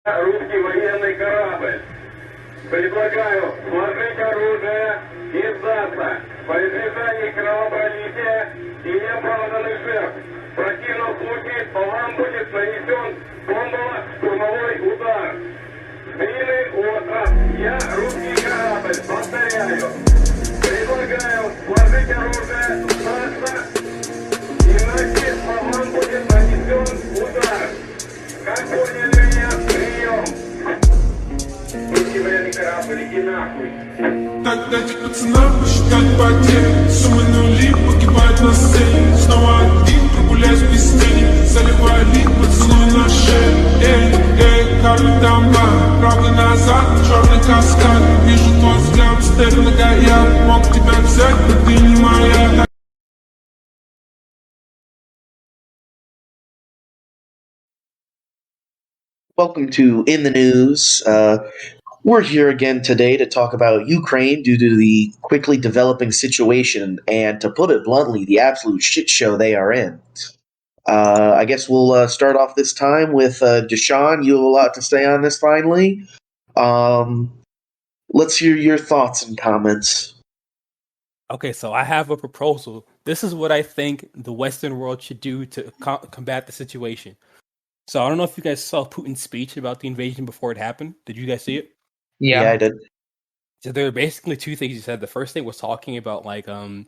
русский военный корабль. Предлагаю сложить оружие и сдаться во избежание кровопролития и неоправданных жертв. В противном случае по вам будет нанесен бомбово-штурмовой удар. Змеиный остров. Я русский корабль. Повторяю. Предлагаю сложить оружие, сдаться, иначе по вам будет нанесен удар. Как поняли меня? Прием. Русский военный корабль, иди нахуй. Так дайте пацанам посчитать потери. Суммы нули погибают на сцене. Снова один, прогуляюсь без тени. Заливаю лик, поцелуй на шею. Эй, карты дома, правый назад, черный каскад. Вижу твой взгляд, стель многояд. Мог тебя взять, но ты не моя. Welcome to In the News. We're here again today to talk about Ukraine due to the quickly developing situation and, to put it bluntly, the absolute shit show they are in. I guess we'll start off this time with Dushon. You have a lot to say on this finally. Let's hear your thoughts and comments. Okay, so I have a proposal. This is what I think the Western world should do to combat the situation. So I don't know if you guys saw Putin's speech about the invasion before it happened. Did you guys see it? Yeah, I did. So there are basically two things he said. The first thing was talking about like the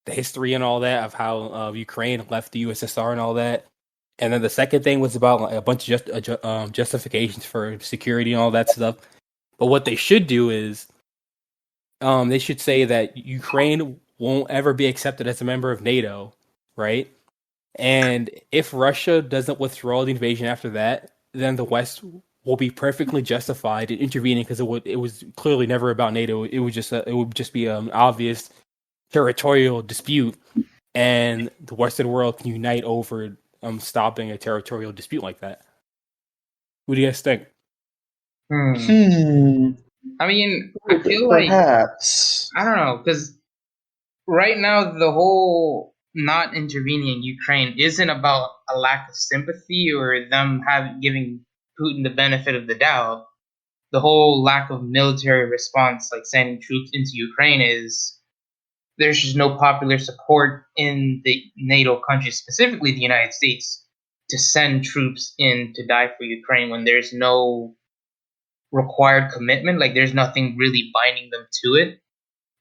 history and all that of how Ukraine left the USSR and all that. And then the second thing was about like, a bunch of justifications for security and all that stuff. But what they should do is they should say that Ukraine won't ever be accepted as a member of NATO, right? And if Russia doesn't withdraw the invasion after that, then the West will be perfectly justified in intervening because it was clearly never about NATO. It would just be an obvious territorial dispute, and the Western world can unite over stopping a territorial dispute like that. What do you guys think? I mean, I feel perhaps. I don't know, because right now the whole not intervening in Ukraine isn't about a lack of sympathy or them giving Putin the benefit of the doubt. The whole lack of military response, like sending troops into Ukraine, is there's just no popular support in the NATO countries, specifically the United States, to send troops in to die for Ukraine when there's no required commitment, like there's nothing really binding them to it.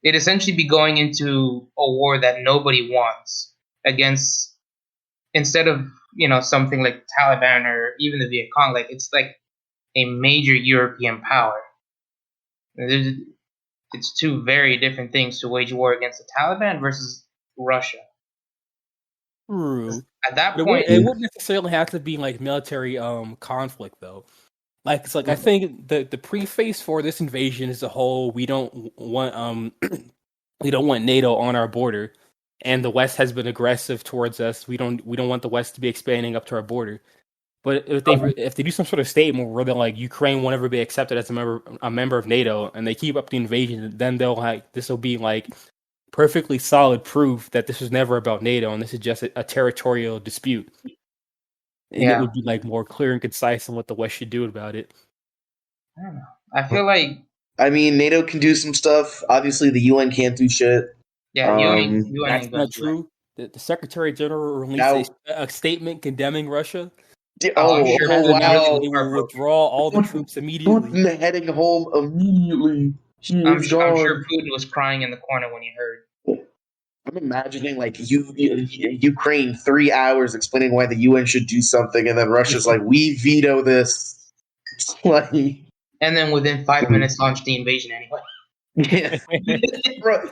It'd essentially be going into a war that nobody wants against, instead of, something like Taliban or even the Viet Cong, like it's like a major European power. It's two very different things to wage war against the Taliban versus Russia. True. At that point, it wouldn't necessarily have to be like military conflict though. Like it's like I think the preface for this invasion is the whole we don't want NATO on our border, and the West has been aggressive towards us. We don't want the West to be expanding up to our border. But if they do some sort of statement where they're like Ukraine won't ever be accepted as a member of NATO, and they keep up the invasion, then this will be like perfectly solid proof that this was never about NATO and this is just a territorial dispute. And it would be like more clear and concise on what the West should do about it. I don't know. I feel like NATO can do some stuff. Obviously, the UN can't do shit. Yeah, UN that's not true. The Secretary General released a statement condemning Russia. Wow! They will withdraw all the troops immediately. Putin heading home immediately. I'm sure Putin was crying in the corner when he heard. I'm imagining like Ukraine 3 hours explaining why the UN should do something, and then Russia's like, "We veto this." Like, and then within 5 minutes, launch the invasion anyway. Yeah. Bro,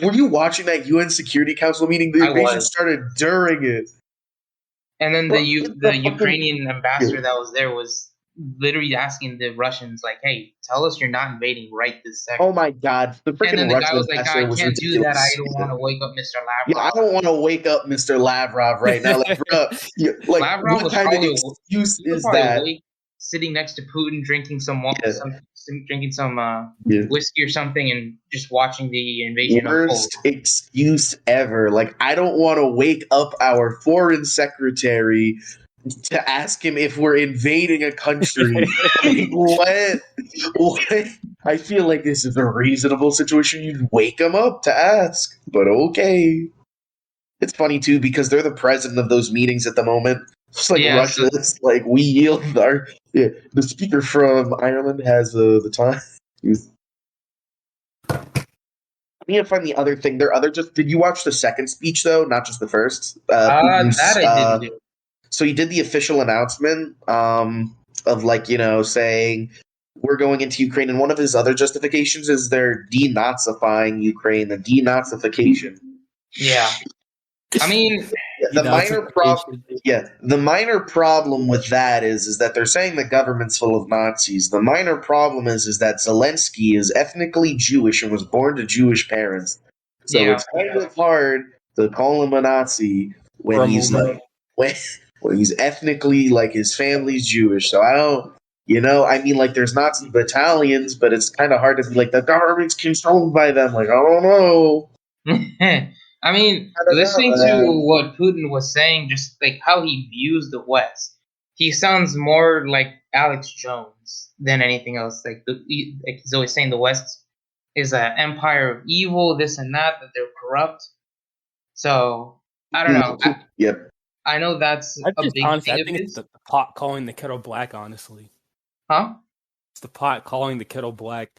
were you watching that UN Security Council meeting? The invasion started during it. And then the Ukrainian ambassador that was there was literally asking the Russians, like, "Hey, tell us you're not invading right this second." Oh my God! The freaking and then the Russian guy was like, "I can't do that. I don't want to wake up Mr. Lavrov." Yeah, I don't want to wake up Mr. Lavrov right now. Like, bro, Lavrov what kind of excuse is that? Sitting next to Putin, drinking some whiskey or something, and just watching the invasion. Worst excuse ever. Like, I don't want to wake up our foreign secretary to ask him if we're invading a country. Like, what? What? I feel like this is a reasonable situation. You'd wake him up to ask, but okay. It's funny too because they're the president of those meetings at the moment. It's like Yeah, Russia. It's like we yield our. Yeah, the speaker from Ireland has the time. I need to find the other thing. Did you watch the second speech though? Not just the first. Putin's, that I didn't do. So he did the official announcement of saying we're going into Ukraine, and one of his other justifications is they're denazifying Ukraine, the denazification. Yeah. I mean, The minor problem with that is that they're saying the government's full of Nazis. The minor problem is that Zelensky is ethnically Jewish and was born to Jewish parents. So it's kind of hard to call him a Nazi when he's when he's ethnically like his family's Jewish. So I don't, there's Nazi battalions, but it's kind of hard to be like the government's controlled by them. Like I don't know. I mean, listening to what Putin was saying, just like how he views the West, he sounds more like Alex Jones than anything else. Like he's always saying the West is an empire of evil, this and that they're corrupt. So I don't know. I know that's a big thing. I think it's the pot calling the kettle black. Honestly, it's the pot calling the kettle black.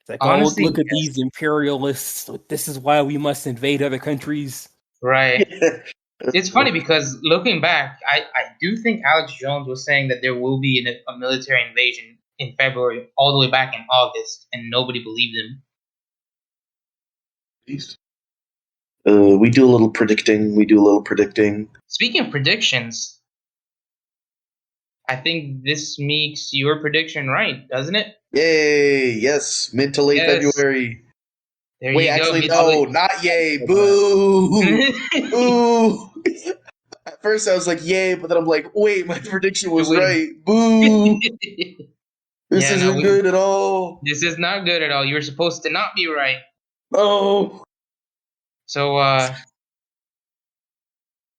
It's like, honestly, look at these imperialists. This is why we must invade other countries. Right. It's funny because looking back, I do think Alex Jones was saying that there will be a military invasion in February, all the way back in August, and nobody believed him. We do a little predicting. Speaking of predictions, I think this makes your prediction right, doesn't it? Yay! Yes, mid to late February. There Wait, you actually, go. no, not yay. Boo! Boo! At first, I was like, yay, but then I'm like, wait, my prediction was right. Boo! This isn't good at all. This is not good at all. You were supposed to not be right. Oh. So,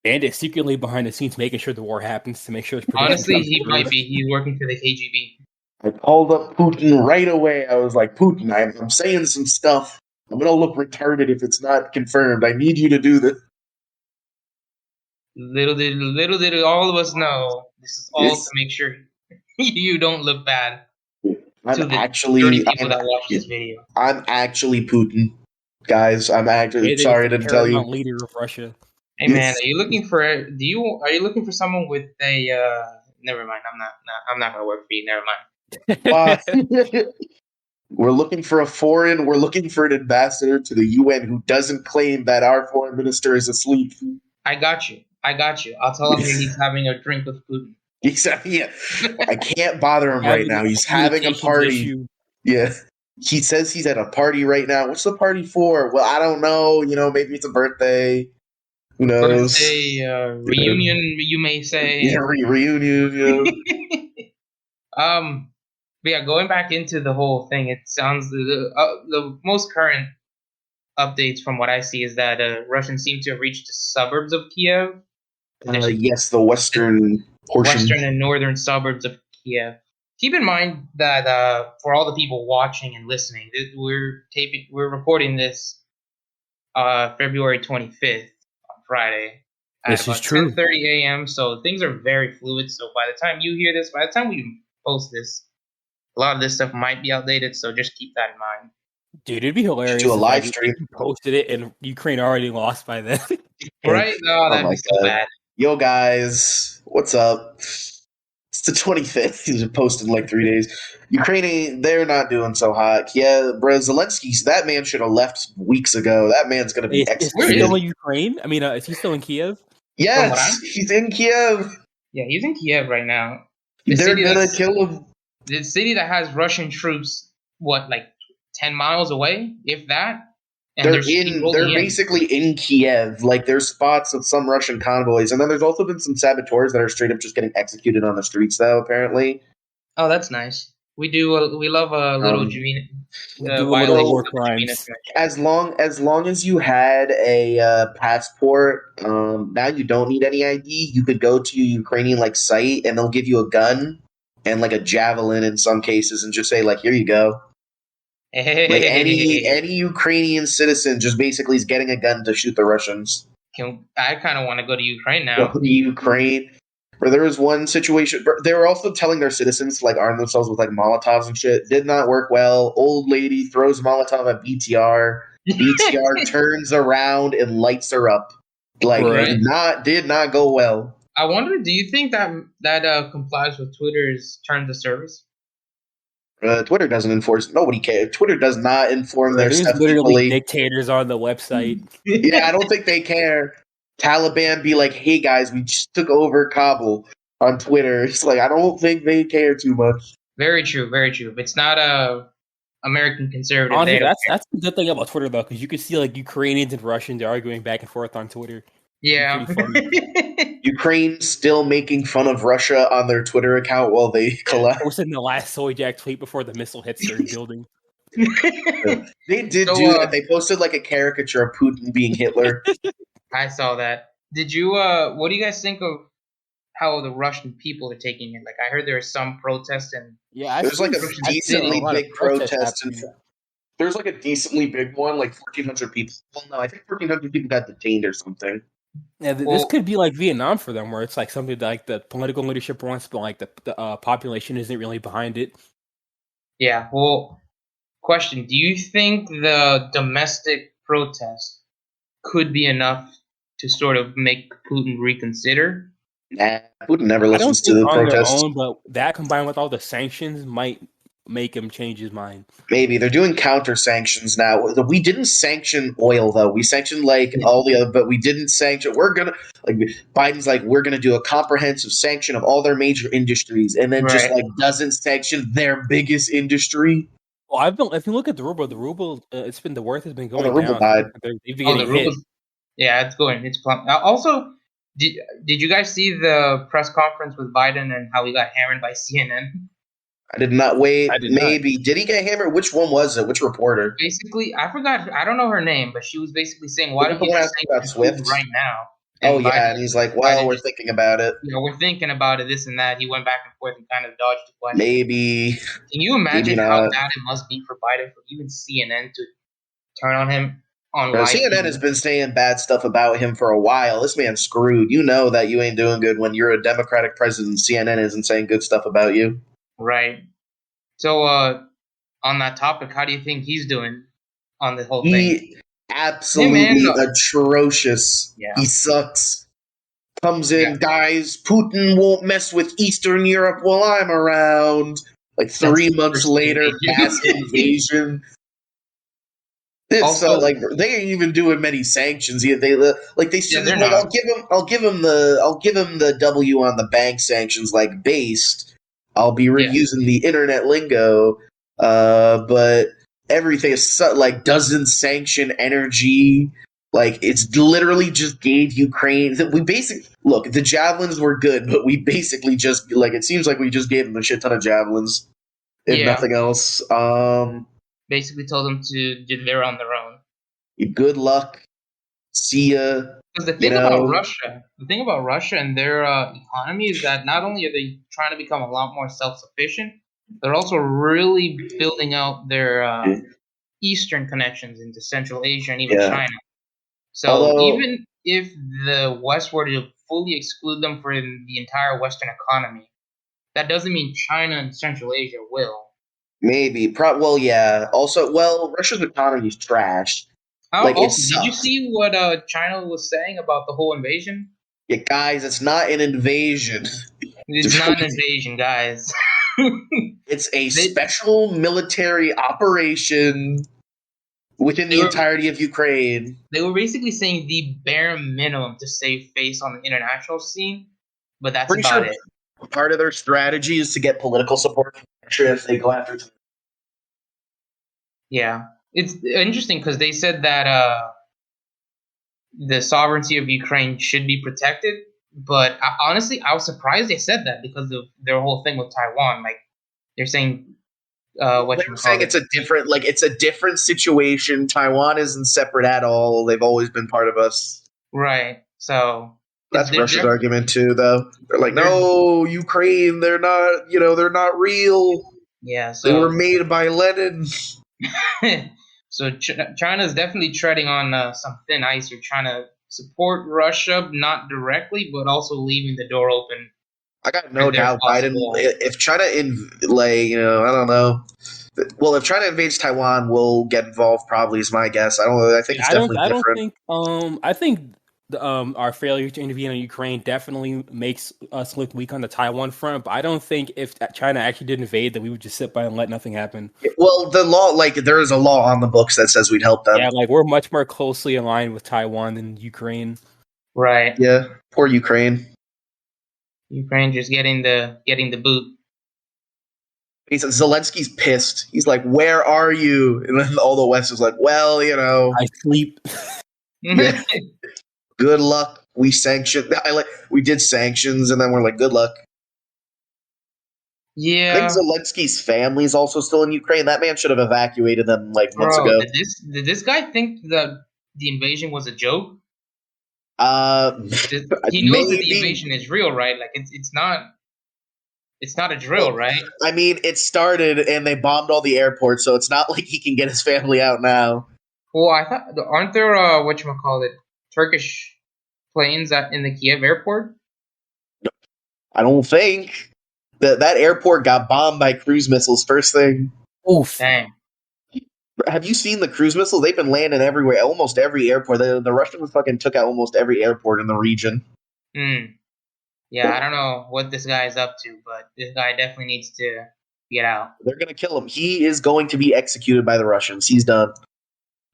and it's secretly behind the scenes making sure the war happens to make sure it's honestly, he might be. He's working for the KGB. I called up Putin right away. I was like, Putin, I'm saying some stuff. I'm going to look retarded if it's not confirmed. I need you to do this. Little did all of us know, this is all to make sure you don't look bad. I'm actually Putin. Guys, I'm actually sorry I didn't tell you. Leader of Russia. Hey man, are you looking for someone with a never mind, I'm not gonna work for you, never mind. We're looking for an ambassador to the UN who doesn't claim that our foreign minister is asleep. I got you. I'll tell him he's having a drink with Putin. Exactly. Yeah. I can't bother him right now. He's having a party. Issue. Yeah. He says he's at a party right now. What's the party for? Well, I don't know. Maybe it's a birthday. Who knows? Birthday, reunion, you may say. Yeah, reunion. Yeah. But yeah, going back into the whole thing, it sounds the most current updates from what I see is that Russians seem to have reached the suburbs of Kiev. Yes, the western portion. Western and northern suburbs of Kiev. Keep in mind that for all the people watching and listening, we're recording this February 25th on Friday at about 10:30 a.m. So things are very fluid. So by the time you hear this, by the time we post this, a lot of this stuff might be outdated. So just keep that in mind. Dude, it'd be hilarious. Do a live stream. Posted it and Ukraine already lost by then. Right? No, that'd be so bad. Yo, guys, what's up? It's the 25th. He's posted in like 3 days. Ukraine, they're not doing so hot. Yeah, bro, Zelensky, that man should have left weeks ago. That man's going to be executed. Is he still in Ukraine? I mean, is he still in Kiev? Yes, he's in Kiev. Yeah, he's in Kiev right now. They're going to kill him. The city that has Russian troops, 10 miles away, if that? And they're basically in Kiev. Like, there's spots of some Russian convoys. And then there's also been some saboteurs that are straight up just getting executed on the streets, though, apparently. Oh, that's nice. We do. We love a little We do a little violation war of the Javina crimes. Convention. as long as you had a passport, now you don't need any ID. You could go to a Ukrainian like site, and they'll give you a gun and like a javelin in some cases, and just say like, "Here you go." Like any Ukrainian citizen just basically is getting a gun to shoot the Russians. I kind of want to go to Ukraine Go now. to Ukraine. Where there was one situation, they were also telling their citizens to like arm themselves with like Molotovs and shit. Did not work well. Old lady throws Molotov at BTR. BTR turns around and lights her up. Like Right. did not go well. I wonder, do you think that complies with Twitter's terms of service? Twitter doesn't enforce. Nobody cares. Twitter does not inform their There's stuff literally equally. dictators on the website. Yeah, I don't think they care. Taliban be like, "Hey guys, we just took over Kabul" on Twitter. It's like I don't think they care too much. Very true. Very true. If it's not a American conservative, Honestly, they don't that's the good thing about Twitter though, because you can see like Ukrainians and Russians arguing back and forth on Twitter. Yeah. Pretty funny. Ukraine still making fun of Russia on their Twitter account while they collapse. Posting the last soy jack tweet before the missile hits their building. They did So, do that. They posted like a caricature of Putin being Hitler. I saw that. Did you? What do you guys think of how the Russian people are taking it? Like, I heard there are some protests and Yeah, There's like a I've seen decently lot of big protests protest. happening. There's like a decently big one, like 1,400 people. Well, no, I think 1,400 people got detained or something. Yeah, this Well- could be like Vietnam for them, where it's like something that, like the political leadership wants, but like the population isn't really behind it. Yeah. Well, question: do you think the domestic protest could be enough to sort of make Putin reconsider? Nah, Putin never I don't listens to think the on protests. their own, but that combined with all the sanctions might make him change his mind. Maybe they're doing counter sanctions now. We didn't sanction oil though. We sanctioned like all the other, but we didn't sanction. We're gonna like Biden's like we're gonna do a comprehensive sanction of all their major industries, and then just Right. like doesn't sanction their biggest industry. Well, if you look at the ruble, it's been the worth has been going the ruble down. died. They've been Oh, getting the hit. rubles. Yeah, it's going. It's plump. Also, did you guys see the press conference with Biden and how he got hammered by CNN? I did not wait. I did not. Maybe did he get hammered? Which one was it? Which reporter? Basically, I forgot. I don't know her name, but she was basically saying, "Why Was it don't the you one just asking say about Putin Swift? right now?" Oh And yeah, Biden- and he's like, "Well, Biden we're just- thinking about it. we're thinking about it, this and that. He went back and forth and kind of dodged the question. Maybe." Can you imagine maybe how not. bad it must be for Biden for even CNN to turn on him on Bro, live CNN TV? has been saying bad stuff about him for a while. This man's screwed. You know that you ain't doing good when you're a Democratic president. CNN isn't saying good stuff about you. Right. So, on that topic, how do you think he's doing on the whole thing? He absolutely Hey, man. atrocious. Yeah. He sucks. Comes in, Yeah. guys. Putin won't mess with Eastern Europe while I'm around. Like 3 months first later, invasion. mass invasion. It's Also- like they ain't even doing many sanctions. They like they said, they're like, not. I'll give him the W on the bank sanctions like based. I'll be reusing the internet lingo, but everything is like doesn't sanction energy. Like it's literally just gave Ukraine. We basically look. The javelins were good, but we basically just like it seems like we just gave them a shit ton of javelins, if Yeah. nothing else. Basically told them they're on their own. Good luck. See ya. Because the thing about Russia and their economy is that not only are they trying to become a lot more self-sufficient, they're also really building out their eastern connections into Central Asia and even Yeah. China. So Although- even if the West were to fully exclude them from the entire Western economy, that doesn't mean China and Central Asia will. Maybe. Well, yeah. Also, Russia's economy's trash. Like, it Also, did you sucks. see what China was saying about the whole invasion? Yeah, guys, it's not an invasion. It's not an invasion, guys. It's a special military operation within the entirety of Ukraine. They were basically saying the bare minimum to save face on the international scene, but that's Pretty about sure it. part of their strategy is to get political support from Russia if they go after. Yeah. It's interesting because they said that the sovereignty of Ukraine should be protected, but honestly, I was surprised they said that because of their whole thing with Taiwan. Like, they're saying They were saying it's a different situation. Taiwan isn't separate at all. They've always been part of us. Right. So That's they're Russia's def- argument too, though. They're like, they're no, Ukraine, they're not, they're not real. yeah. They were So made by Lenin. so China's definitely treading on some thin ice. You're trying to support Russia, not directly, but also leaving the door open I got for no their doubt Biden, possible. if China, I don't know. Well, if China invades Taiwan, we'll get involved, probably, is my guess. I don't know. I think it's definitely I don't different. think. I think our failure to intervene in Ukraine definitely makes us look weak on the Taiwan front. But I don't think if China actually did invade, that we would just sit by and let nothing happen. Well, the law, there is a law on the books that says we'd help them. Yeah, like we're much more closely aligned with Taiwan than Ukraine. Right. Yeah, poor Ukraine. Ukraine just getting the boot. Zelensky's pissed. He's like, "Where are you?" And then all the West is like, "Well, I sleep. Yeah. Good luck. We did sanctions, and then we're like, good luck." I Yeah, think Zelensky's family is also still in Ukraine. That man should have evacuated them months bro. ago. Did this guy think that the invasion was a joke? He knows that the Maybe. invasion is real, right? Like it's not a drill, right? I mean, it started and they bombed all the airports, so it's not like he can get his family out now. Well, I thought aren't there whatchamacallit, Turkish planes in the Kiev airport? I don't think that airport got bombed by cruise missiles first thing. Oof. Dang. Have you seen the cruise missiles? They've been landing everywhere, almost every airport. The Russians fucking took out almost every airport in the region. Yeah, I don't know what this guy's up to, but this guy definitely needs to get out. They're gonna kill him. He is going to be executed by the Russians. He's done.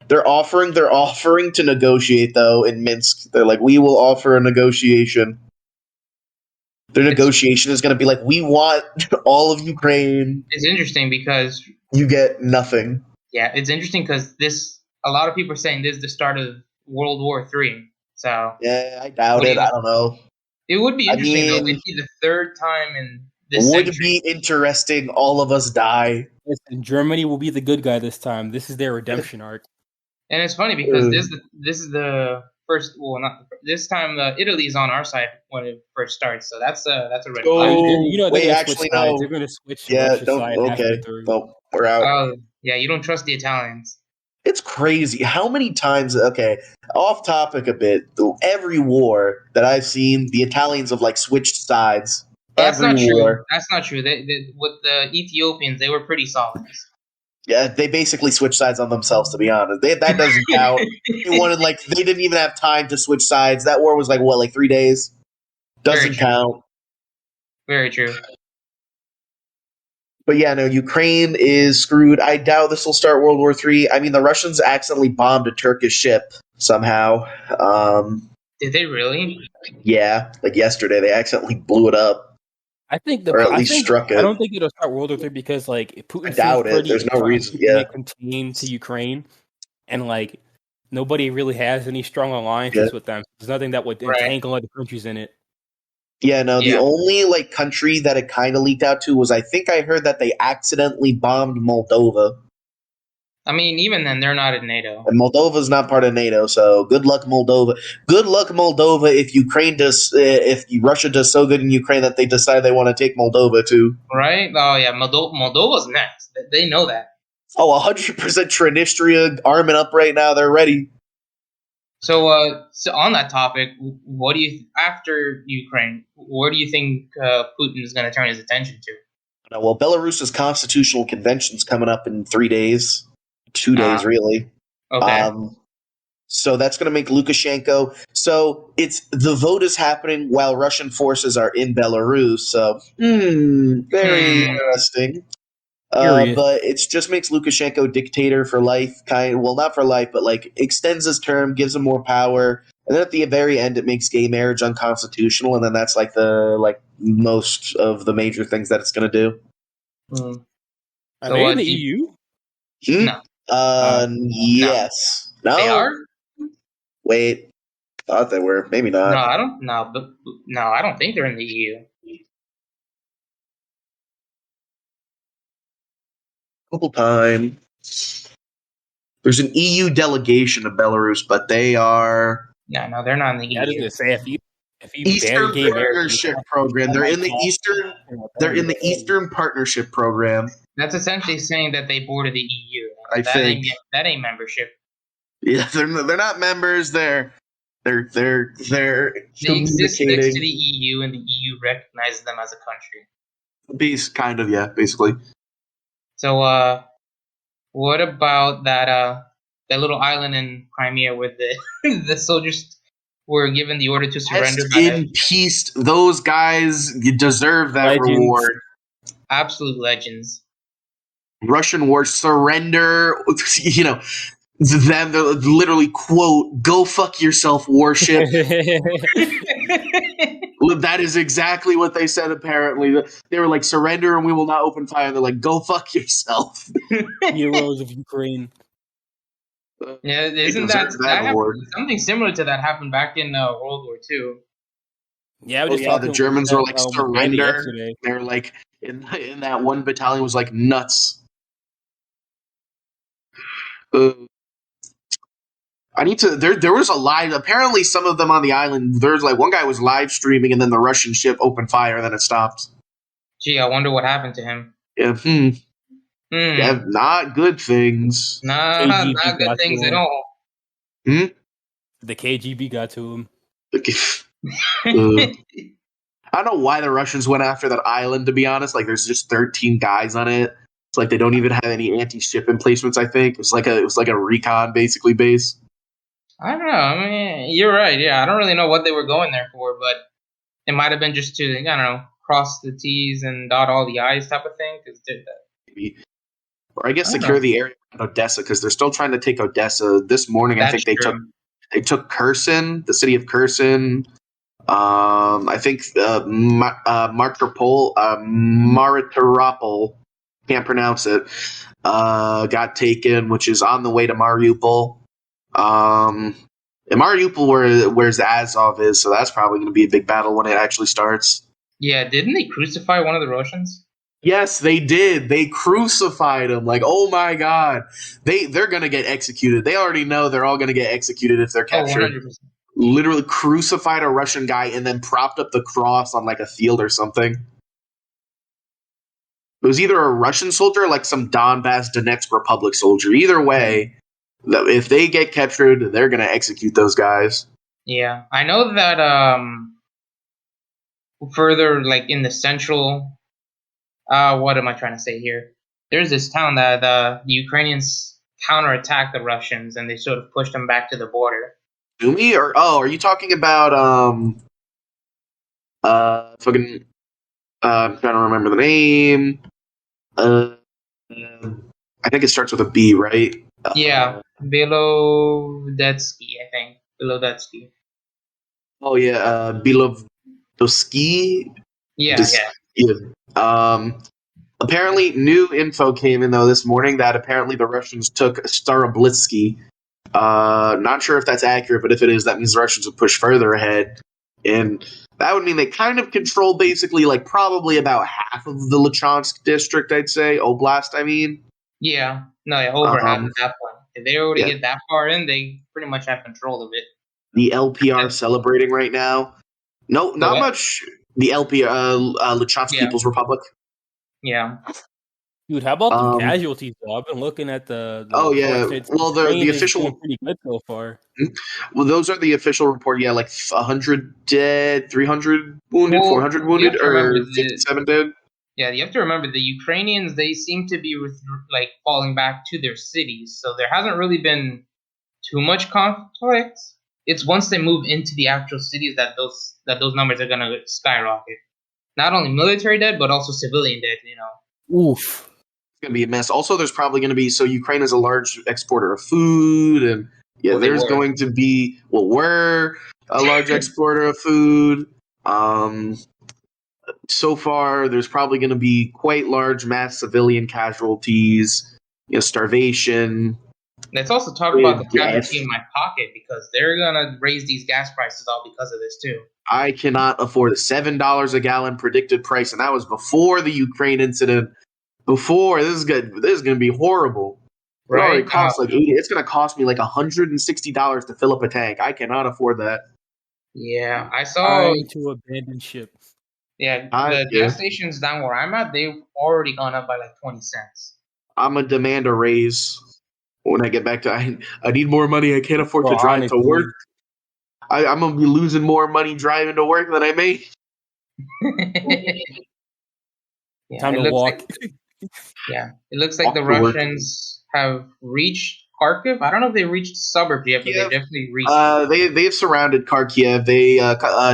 They're offering to negotiate though in Minsk. They're like, we will offer a negotiation. Their negotiation is going to be like, we want all of Ukraine. It's interesting because you get nothing. Yeah, it's interesting because a lot of people are saying this is the start of World War III. So yeah, I doubt it. I don't know. It would be interesting though. It'd be the third time in this century. Would be interesting. All of us die. Listen, Germany will be the good guy this time. This is their redemption arc. And it's funny because this is the first. Well, not the first, this time. Italy's on our side when it first starts. So that's a red flag. Wait, actually, no. They're going to switch. Yeah, okay. Well, we're out. Yeah, you don't trust the Italians. It's crazy how many times. Okay, off topic a bit. Every war that I've seen, the Italians have switched sides. That's not true. That's not true. They with the Ethiopians, they were pretty solid. Yeah, they basically switched sides on themselves. To be honest, that doesn't count. They didn't even have time to switch sides. That war was 3 days. Doesn't count. Very true. But yeah, no, Ukraine is screwed. I doubt this will start World War III. I mean, the Russians accidentally bombed a Turkish ship somehow. Did they really? Yeah, yesterday they accidentally blew it up. I think struck it. I don't think it'll start World War III because Putin. I doubt it. There's no reason. Yeah, contained to Ukraine, and nobody really has any strong alliances with them. There's nothing that would entangle other countries in it. Yeah, no. The only country that it kind of leaked out to was I heard that they accidentally bombed Moldova. I mean, even then, they're not in NATO. And Moldova's not part of NATO, so good luck, Moldova. Good luck, Moldova, if Russia does so good in Ukraine that they decide they want to take Moldova too. Right? Oh, yeah, Moldova's next. They know that. Oh, 100% Transnistria arming up right now. They're ready. So on that topic, what do you after Ukraine? Where do you think Putin is going to turn his attention to? Well, Belarus's constitutional convention's coming up in 3 days. 2 days, really. Okay. So that's going to make Lukashenko. So the vote is happening while Russian forces are in Belarus. So very interesting. But it just makes Lukashenko dictator for life. Well, not for life, but extends his term, gives him more power, and then at the very end, it makes gay marriage unconstitutional. And then that's the most of the major things that it's going to do. Are they in the EU? No. Yes. No. They are? Wait. Thought they were. Maybe not. No, I don't. No, I don't think they're in the EU. Whole time. There's an EU delegation of Belarus, but they are No, they're not in the EU. I was gonna say if you Eastern ban gay marriage, Partnership Program. They're in the Eastern. They're in the Eastern Partnership Program. That's essentially saying that they border the EU. I think that ain't membership. Yeah, they're not members. They're They exist next to communicating. the EU, and the EU recognizes them as a country. Kind of, yeah, basically. So, what about that little island in Crimea where the the soldiers were given the order to surrender? Rest in peace. Those guys deserve that reward. Absolute legends. Russian war surrender. You know, them literally quote, "Go fuck yourself, warship." That is exactly what they said. Apparently, they were like, "Surrender, and we will not open fire." And they're like, "Go fuck yourself." Heroes of Ukraine. Yeah, isn't that something similar to that happened back in World War II? Yeah, the Germans were like, "Surrender." They were like, in that one battalion was like nuts. I need to. There was a live. Apparently, some of them on the island. There's like one guy was live streaming, and then the Russian ship opened fire, and then it stopped. Gee, I wonder what happened to him. Yeah. Yeah, not good things. Not good things at all. The KGB got to him. I don't know why the Russians went after that island. To be honest, like there's just 13 guys on it. It's like they don't even have any anti-ship emplacements. I think it was like a recon basically base. I don't know. I mean, you're right. Yeah, I don't really know what they were going there for, but it might have been just to, I don't know, cross the T's and dot all the I's type of thing. Maybe. Or I guess secure the area around Odessa because they're still trying to take Odessa. This morning, I think they took Kherson, the city of Kherson. I think Martaropol, can't pronounce it, got taken, which is on the way to Mariupol. And Mariupol, where's Azov is, so that's probably going to be a big battle when it actually starts. Yeah, didn't they crucify one of the Russians? Yes, they did. They crucified him. Like, oh my god, they're going to get executed. They already know they're all going to get executed if they're captured. 100%. Literally crucified a Russian guy and then propped up the cross on like a field or something. It was either a Russian soldier or like some Donbass Donetsk Republic soldier. Either way, if they get captured, they're going to execute those guys. Yeah, I know that further like in the central, what am I trying to say here? There's this town that the Ukrainians counterattacked the Russians and they sort of pushed them back to the border. Sumy? Are you talking about I'm trying to remember the name. I think it starts with a B, right? Yeah, Belovedetsky, I think. Belovedetsky. Oh yeah, Belovedetsky. Yeah. Apparently, new info came in though this morning that apparently the Russians took Staroblitsky. Not sure if that's accurate, but if it is, that means the Russians would push further ahead, and that would mean they kind of control basically like probably about half of the Lychansk district. I'd say Oblast. I mean. Yeah. No, over half at that point. If they were to get that far in, they pretty much have control of it. The LPR celebrating right now. No, not much. The LPR, Lychansk People's Republic. Yeah. Dude, how about the casualties? Though? I've been looking at the well, the official pretty good so far. Well, those are the official report. Yeah, like 100 dead, 300 wounded, 400 wounded, or 57 dead. Yeah, you have to remember the Ukrainians. They seem to be like falling back to their cities, so there hasn't really been too much conflict. It's once they move into the actual cities that those numbers are gonna skyrocket. Not only military dead, but also civilian dead. You know. Oof. It's gonna be a mess. Also, there's probably gonna be Ukraine is a large exporter of food, and there's going to be we're a large exporter of food. So far, there's probably going to be quite large mass civilian casualties, starvation. Let's also talk about the casualty in my pocket because they're going to raise these gas prices all because of this too. I cannot afford the $7 a gallon predicted price, and that was before the Ukraine incident. before this is good. This is gonna be horrible. It already right? costs like 80. It's gonna cost me like $160 to fill up a tank. I cannot afford that. Yeah, I saw. Time to abandon ship. Yeah, I the gas stations down where I'm at, they've already gone up by like 20 cents. I'm gonna demand a raise when I get back to. I need more money. I can't afford to Bro, drive to honestly, work. I'm gonna be losing more money driving to work than I make. Yeah, time it to looks walk. it looks like Walk the to work. Russians have reached Kharkiv. I don't know if they reached the suburb yet, but they Kiev. definitely reached it. They've surrounded Kharkiv. They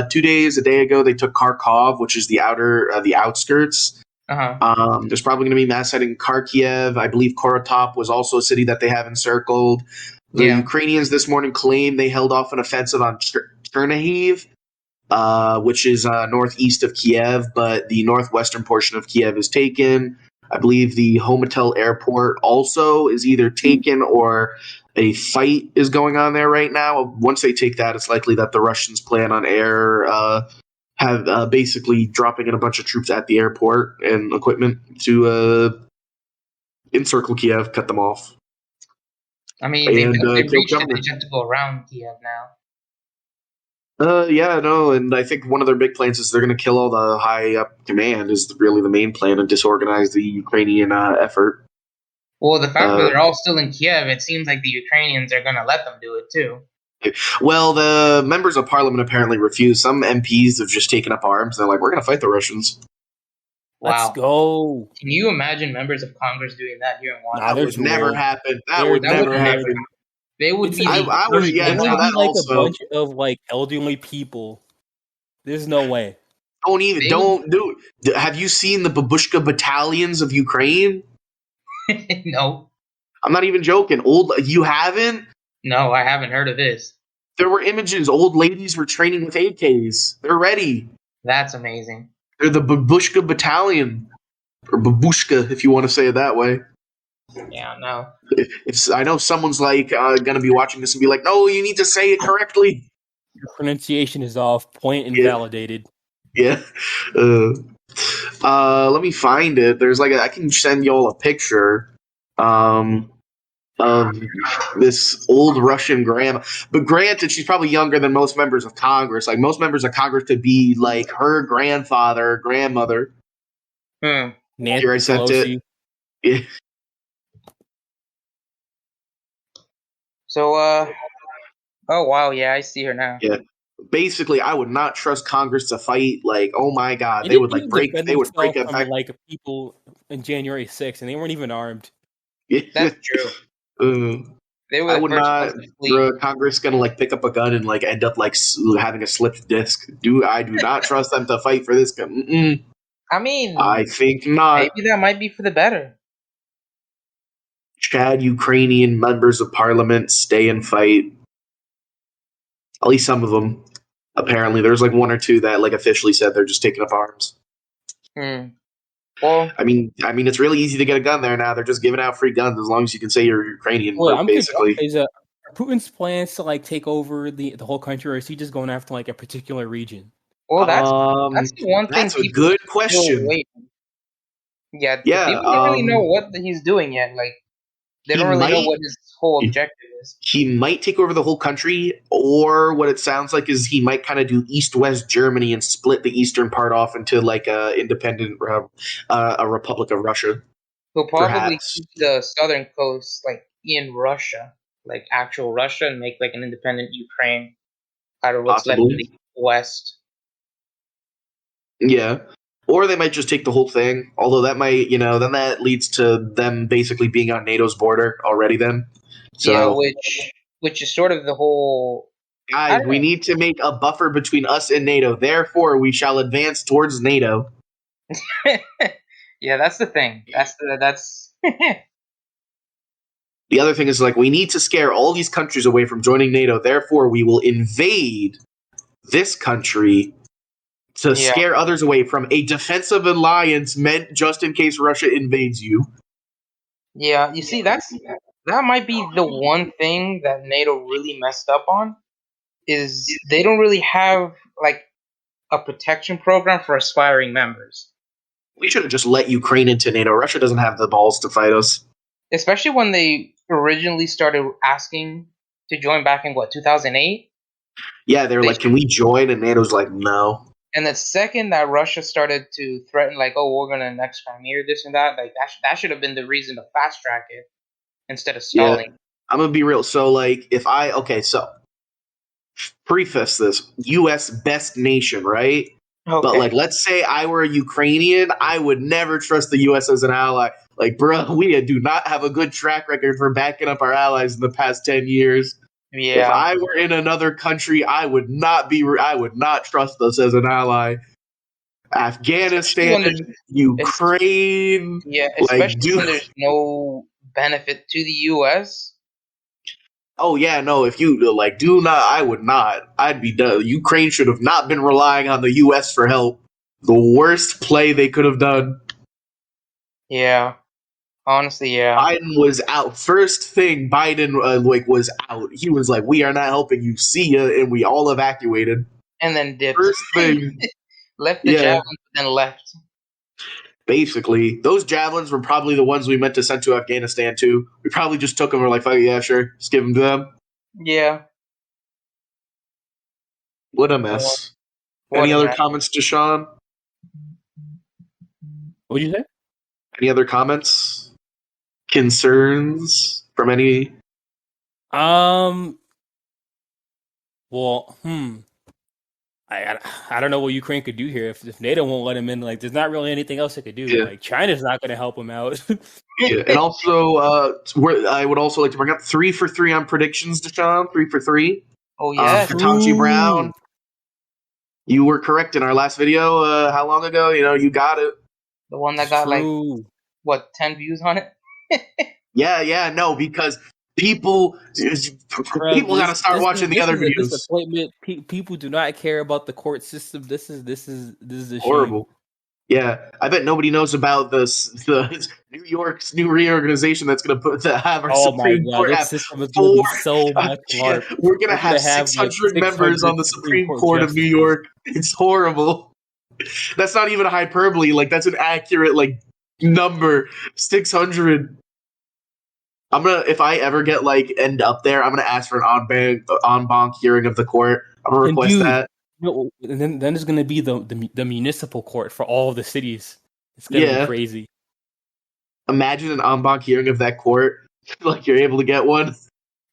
2 days, a day ago, they took Kharkov, which is the outskirts. There's probably going to be mass heading Kharkiv. I believe Koratop was also a city that they have encircled. The Yeah. Ukrainians this morning claimed they held off an offensive on Chernihiv, which is northeast of Kiev, but the northwestern portion of Kiev is taken. I believe the Homitel airport also is either taken or a fight is going on there right now. Once they take that, it's likely that the Russians plan on have basically dropping in a bunch of troops at the airport and equipment to encircle Kiev, cut them off. I mean, they kill reached it. government. They just have to go around Kiev now. And I think one of their big plans is they're going to kill all the high up command. Is really the main plan, and disorganize the Ukrainian effort. Well, the fact that they're all still in Kiev, it seems like the Ukrainians are going to let them do it too. Well, the members of parliament apparently refuse. Some MPs have just taken up arms. They're like, "We're going to fight the Russians." Wow. Let's go. Can you imagine members of Congress doing that here in Washington? That would never happen. That would never happen. They would be. I would. Yeah, It would no, be that like also. a bunch of like elderly people. There's no way. Don't do. Have you seen the babushka battalions of Ukraine? No. I'm not even joking. You haven't? No, I haven't heard of this. There were images. Old ladies were training with AKs. They're ready. That's amazing. They're the babushka battalion, or babushka, if you want to say it that way. Yeah, no. I know someone's like going to be watching this and be like, "No, you need to say it correctly." Your pronunciation is off. Point invalidated. Yeah. Let me find it. There's I can send y'all a picture of this old Russian grandma. But granted, she's probably younger than most members of Congress. Like, most members of Congress could be like her grandfather or grandmother. Nancy Here, I sent Pelosi. it. Yeah. So, oh wow, yeah, I see her now. Yeah. Basically, I would not trust Congress to fight. Like, oh my God, they would break. They would break it back. Like people in January 6th, and they weren't even armed. Yeah. That's true. They were. I would not. Congress gonna pick up a gun and end up having a slipped disc. I do not trust them to fight for this gun. Mm-mm. I mean, I think not. Maybe that might be for the better. Chad, Ukrainian members of parliament stay and fight. At least some of them. Apparently, there's one or two that officially said they're just taking up arms. Well, I mean, it's really easy to get a gun there now. They're just giving out free guns as long as you can say you're Ukrainian. Well, basically, is Putin's plans to take over the whole country, or is he just going after a particular region? Well, that's the one thing. That's a good question. Yeah, people don't really know what he's doing yet. They don't really know what his whole objective is. He might take over the whole country, or what it sounds like is he might kind of do East-West Germany and split the eastern part off into a independent, a Republic of Russia. He'll probably keep the southern coast in Russia, actual Russia, and make an independent Ukraine out of what's left in the west. Yeah. Or they might just take the whole thing, although that might, then that leads to them basically being on NATO's border already then. So, yeah, which is sort of the whole... Guys, we need to make a buffer between us and NATO. Therefore, we shall advance towards NATO. Yeah, that's the thing. That's... The other thing is, we need to scare all these countries away from joining NATO. Therefore, we will invade this country to scare others away from a defensive alliance meant just in case Russia invades you. Yeah, you see, that might be the one thing that NATO really messed up on, is they don't really have, a protection program for aspiring members. We should have just let Ukraine into NATO. Russia doesn't have the balls to fight us. Especially when they originally started asking to join back in 2008. Yeah, they're like, "Can we join?" And NATO's like, "No." And the second that Russia started to threaten, like, "Oh, we're gonna annex Crimea," this and that, like that should have been the reason to fast track it instead of stalling. Yeah. I'm gonna be real. So, like, so preface this: U.S. best nation, right? Okay. But like, let's say I were a Ukrainian, I would never trust the U.S. as an ally. Like, bro, we do not have a good track record for backing up our allies in the past 10 years. Yeah. If I were in another country, I would not trust us as an ally. Afghanistan, Ukraine. Yeah, especially when there's no benefit to the U.S. Oh yeah, no. If you I would not. I'd be done. Ukraine should have not been relying on the U.S. for help. The worst play they could have done. Yeah, honestly, yeah. Biden was out. First thing, Biden was out. He was like, "We are not helping you. See ya," and we all evacuated. And then dipped. First thing, left the javelins, then left. Basically, those javelins were probably the ones we meant to send to Afghanistan too. We probably just took them. We're like, "Fuck yeah, sure, just give them to them." Yeah. What a mess. Any other comments, Dushon? What'd you say? Any other comments? Concerns from any? Well, I don't know what Ukraine could do here if NATO won't let him in. Like, there's not really anything else it could do. Yeah. Like, China's not going to help him out. Yeah. And also, I would also like to bring up 3 for 3 on predictions, Dushon. 3 for 3. Oh yeah, Ketanji Brown. You were correct in our last video. How long ago? You got it. The one that got 10 views on it? Yeah, no, because people gotta start watching the other videos. Disappointment. People do not care about the court system. This is a horrible. Shame. Yeah, I bet nobody knows about the New York's new reorganization that's going to have our Supreme Court have system is going to be so much larger. We're going to have 600 members on the Supreme Court of New York. It's horrible. That's not even a hyperbole. Like, that's an accurate number. 600. If I ever end up there, I'm gonna ask for an en banc hearing of the court. I'm gonna request that. And then there's gonna be the municipal court for all of the cities. It's gonna be crazy. Imagine an en banc hearing of that court. Like, you're able to get one.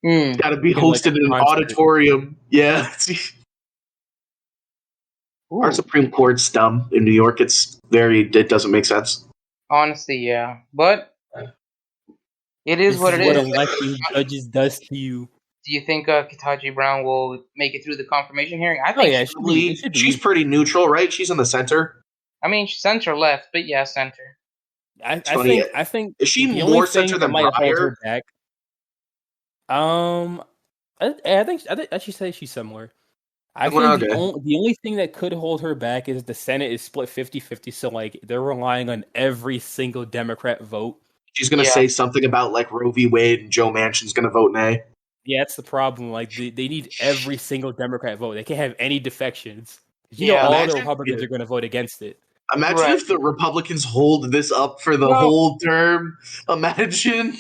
It's got to be hosted in an auditorium. Yeah. Our Supreme Court's dumb in New York. It doesn't make sense. Honestly, yeah, but. It is what it is. What electing judges does to you. Do you think Ketanji Brown will make it through the confirmation hearing? I think she's pretty neutral, right? She's in the center. I mean, center left, but yeah, center. I think is she more center than might hold her back? I think she says she's similar. I think the only thing that could hold her back is the Senate is split 50-50, so they're relying on every single Democrat vote. She's going to say something about Roe v. Wade and Joe Manchin's going to vote nay. Yeah, that's the problem. They need every single Democrat vote. They can't have any defections. All the Republicans are going to vote against it. Imagine if the Republicans hold this up for the whole term. Imagine.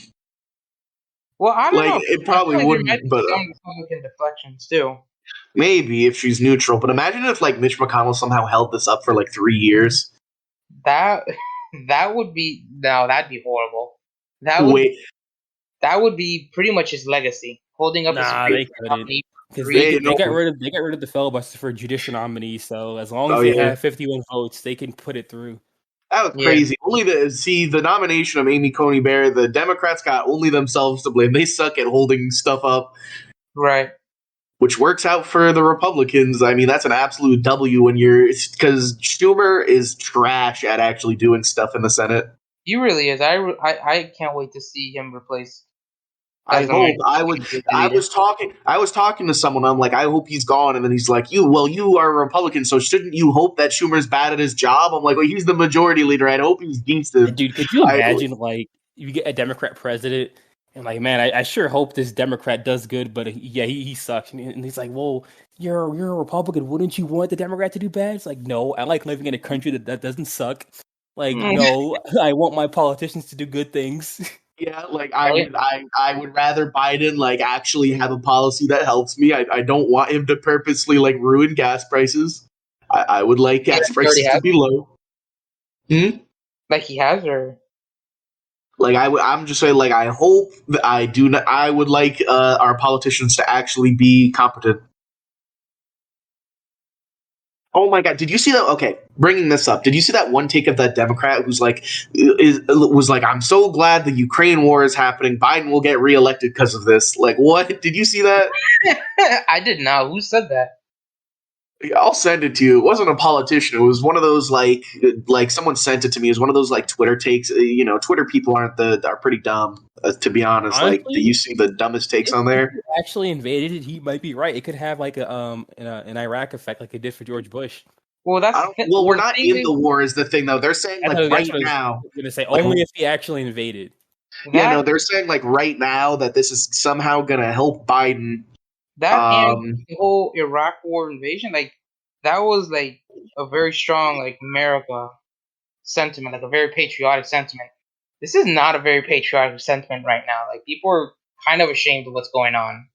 Well, I don't know. It probably wouldn't, but some Republican deflections too. Maybe if she's neutral, but imagine if Mitch McConnell somehow held this up for 3 years. That'd be horrible. That would be pretty much his legacy, holding up. They couldn't. They got rid of the filibuster for judicial nominees. So as long as they have 51 votes, they can put it through. That was crazy. Only the nomination of Amy Coney Barrett, the Democrats got only themselves to blame. They suck at holding stuff up, right? Which works out for the Republicans. I mean, that's an absolute W because Schumer is trash at actually doing stuff in the Senate. He really is. I can't wait to see him replaced. I was talking to someone. I'm like, I hope he's gone, and then he's like, you are a Republican, so shouldn't you hope that Schumer's bad at his job? I'm like, well, he's the majority leader. I hope he's decent. Dude, could you imagine you get a Democrat president? And man, I sure hope this Democrat does good, but he sucks. And he's like, well, you're a Republican. Wouldn't you want the Democrat to do bad? It's like, no, I like living in a country that doesn't suck. Like, no, I want my politicians to do good things. Yeah, like Right? I would rather Biden like actually have a policy that helps me. I don't want him to purposely like ruin gas prices. I would like Yeah, gas he already prices to has. be low. Hmm? Like he has, or Like I'm just saying. Like I hope that I do. Not, I would like our politicians to actually be competent. Oh my god! Did you see that? Okay, bringing this up. Did you see that one take of that Democrat who's like, was like, "I'm so glad the Ukraine war is happening. Biden will get reelected because of this." Like, what? Did you see that? I did not. Who said that? Yeah, I'll send it to you. It wasn't a politician. It was one of those like someone sent it to me. It was one of those like Twitter takes. You know, Twitter people are pretty dumb. To be honest, like you Honestly, see the dumbest takes if on he there. actually invaded it, he might be right. It could have like an Iraq effect, like it did for George Bush. Well, I don't, well, we're not in the war, is the thing though. They're saying I like know that's right what I was now, gonna say. like Only if he actually invaded. yeah, no, that they're saying like right now that this is somehow gonna help Biden. that and the whole Iraq war invasion, like that was like a very strong like America sentiment, like a very patriotic sentiment. This is not a very patriotic sentiment right now. Like people are kind of ashamed of what's going on.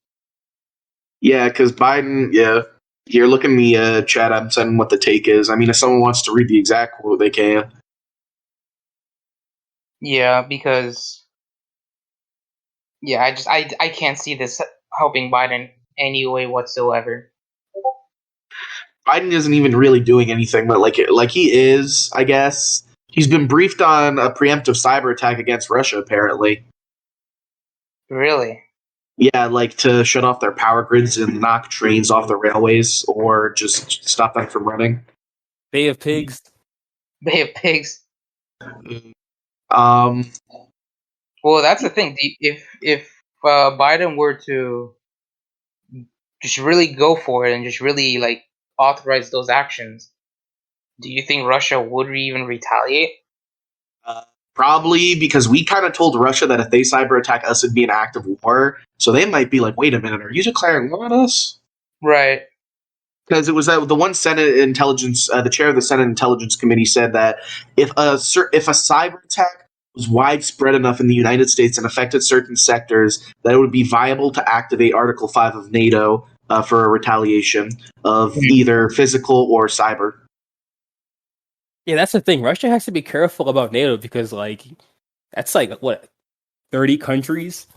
Yeah, because Biden, yeah. Here, look in the chat. I'm sending what the take is. I mean, if someone wants to read the exact quote, they can. Yeah, because I can't see this helping Biden any way whatsoever. Biden isn't even really doing anything, but like he is, I guess. He's been briefed on a preemptive cyber attack against Russia, apparently. Really? Yeah, like to shut off their power grids and knock trains off the railways, or just stop them from running. Bay of Pigs. Bay of Pigs. Um, Well, that's the thing. If Biden were to just really go for it and just really like authorize those actions, do you think Russia would even retaliate? Probably because we kind of told Russia that if they cyber attack us, it'd be an act of war. So they might be like, "Wait a minute, are you declaring war on us?" Right. Because it was the one Senate Intelligence, the chair of the Senate Intelligence Committee said that if a cyber attack was widespread enough in the United States and affected certain sectors, that it would be viable to activate Article 5 of NATO for a retaliation of either physical or cyber. Yeah, that's the thing. Russia has to be careful about NATO because, like, that's like what 30 countries.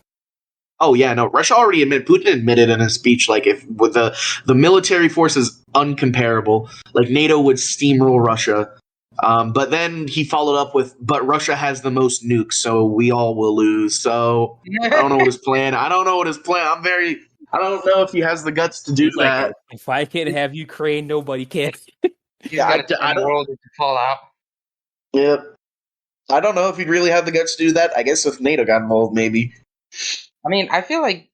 Oh yeah, no. Putin admitted in his speech, like if with the military force is uncomparable, like NATO would steamroll Russia. But then he followed up with, "But Russia has the most nukes, so we all will lose." So I don't know what his plan. I don't know what his plan. I don't know if he has the guts to do Like, that. if I can't have Ukraine, nobody can. He's Yeah, gonna turn the world into fallout. Yep. I don't know if he'd really have the guts to do that. I guess if NATO got involved, maybe. I mean, I feel like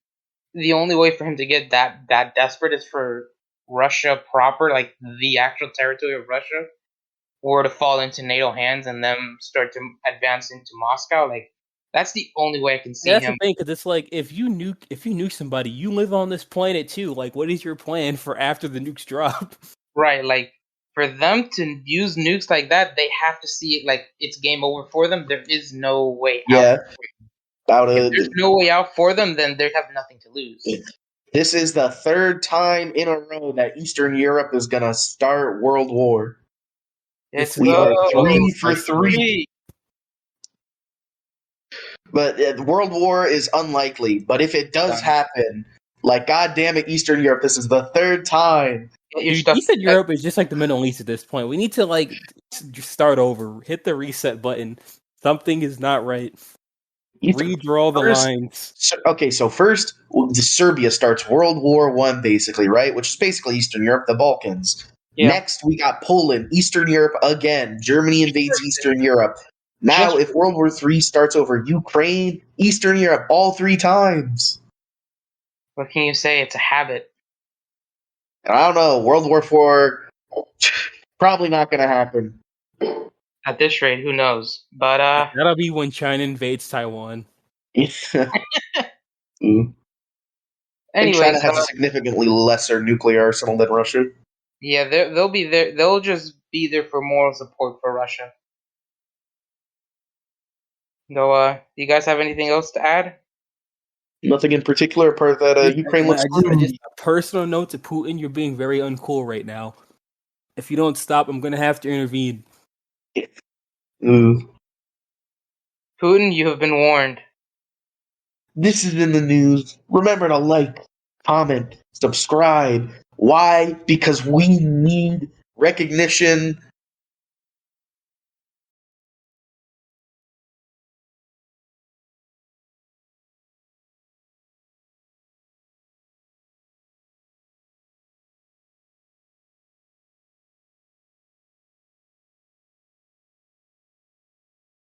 the only way for him to get that desperate is for Russia proper, like the actual territory of Russia, were to fall into NATO hands and them start to advance into Moscow. Like that's the only way I can see That's him. the thing, because it's like if you nuke somebody, you live on this planet too. Like, what is your plan for after the nukes drop? Right, like for them to use nukes like that, they have to see it like it's game over for them. There is no way out. If there's no way out for them, then they have nothing to lose. This is the third time in a row that Eastern Europe is going to start World War. We are 3 for 3. But World War is unlikely. But if it does happen, like, God damn it, Eastern Europe, this is the third time. Dude, Eastern Europe is just like the Middle East at this point. We need to like just start over, hit the reset button. Something is not right. Redraw the lines. Okay, so first, Serbia starts World War I, basically, right? Which is basically Eastern Europe, the Balkans. Yeah. Next, we got Poland, Eastern Europe again. Germany invades Eastern Europe. Now, if World War III starts over Ukraine, Eastern Europe, all 3 times. What can you say? It's a habit. I don't know. World War IV, probably not going to happen. At this rate, who knows? But that'll be when China invades Taiwan. Anyway, China has a significantly lesser nuclear arsenal than Russia. Yeah, they'll be there. They'll just be there for moral support for Russia. Though, do you guys have anything else to add? Nothing in particular, apart that Ukraine looks just a personal note to Putin: you're being very uncool right now. If you don't stop, I'm gonna have to intervene. Ooh. Putin, you have been warned. This is in the news. Remember to like, comment, subscribe. Why? Because we need recognition